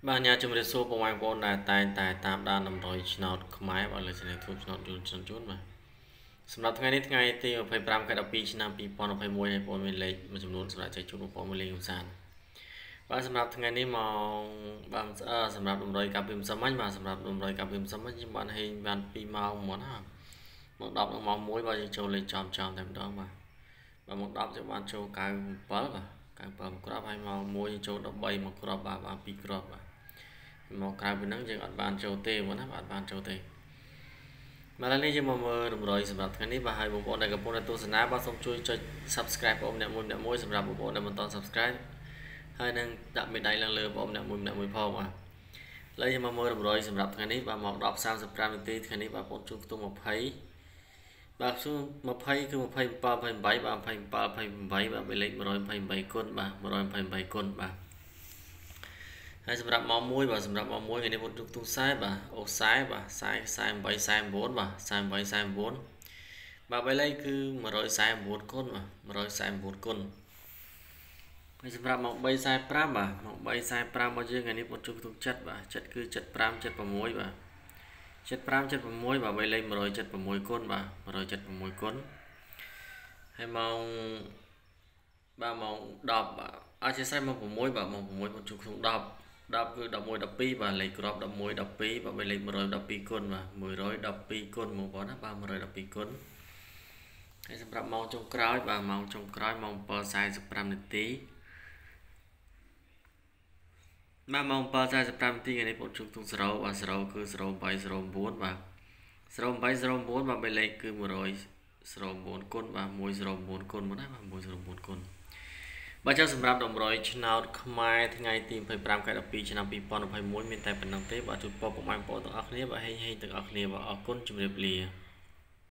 Bà nhà chùm rệt xô bộ ngoài bộ này tại tạm đàn nằm rồi chնọt khmái và lời xin thúc chنọt dùn chân chút mà. Sầmรับថ្ងៃនេះថ្ងៃទី25ខែ12ឆ្នាំ2021ហើយបងមានលេខមួយចំនួនសម្រាប់ចែកជូនបងមានលេខកំសាន្តបាទសម្រាប់ថ្ងៃនេះមកបានសម្រាប់តម្រុយកាពីមសាមញ្ញបាទសម្រាប់តម្រុយកាពីមសាមញ្ញខ្ញុំបានហេងបាន2ម៉ោងហ្មងណាមក10ដល់ម៉ោង1បាទយើងចូលលេខចំតែម្ដងបាទមក10យើងបានចូល97បាទ97គ្រាប់ហើយម៉ោង1យើងចូល13មកគ្រាប់បាទបាន2គ្រាប់បាទមកក្រៅពីហ្នឹងយើងអត់បានចូលទេហ្មងណាបាទបានចូលទេមកនេះយើងមកមើលតម្រុយសម្រាប់ថ្ងៃនេះបាទហើយបងប្អូនដែលកំពុងតែទស្សនាបាទសូមជួយចុច Subscribe បងប្អូនអ្នកមួយសម្រាប់បងប្អូនដែលមិនទាន់ Subscribe ហើយនឹងដាក់មេដៃឡើងលើបងប្អូនអ្នកមួយផងបាទឥឡូវយើងមកមើលតម្រុយសម្រាប់ថ្ងៃនេះបាទមក10:35នាទីថ្ងៃនេះបាទបងប្អូនជួបខ្ទង់20បាទជួប20គឺ27 28បាទ27 28បាទមានលេខ128គុណបាទ128គុណបាទហើយសម្រាប់ម៉ោង1បាទសម្រាប់ម៉ោង1ថ្ងៃនេះបងជួបខ្ទង់40បាទអូ40បាទ48 49បាទ48 49បាទ3លេខគឺ149គុណបាទ149គុណហើយសម្រាប់ម៉ោង3:45បាទម៉ោង3:45របស់យើងថ្ងៃនេះបងជួបខ្ទង់7បាទ7គឺ75 76បាទ75 76បាទ3លេខ176គុណបាទ176គុណហើយម៉ោង10បាទអត់ជាស្រ័យម៉ោង6បាទម៉ោង6បងជួបខ្ទង់10គឺ11 12បាទលេខក្រប11 12បាទលេខ112គុណបាទ112គុណបងប្អូនណាបាទ112គុណហើយសម្រាប់ម៉ោងចុងក្រោយបាទម៉ោងចុងក្រោយម៉ោង7:45នាទីបាទម៉ោង7:45នាទីថ្ងៃនេះបងជួបទុំ0បាទ0គឺ0809បាទ0809បាទលេខគឺ109គុណបាទ109គុណមកណាបាទ109គុណបាទចាំសម្រាប់តម្រុយឆ្នោតខ្មែរថ្ងៃទី25ខែ12ឆ្នាំ2021មានតែប៉ុណ្្នឹងទេបាទជូនពរពុកម៉ែបងប្អូនទាំងអស់គ្នាបាទហេងទាំងអស់គ្នាបាទអរគុណជម្រាបលា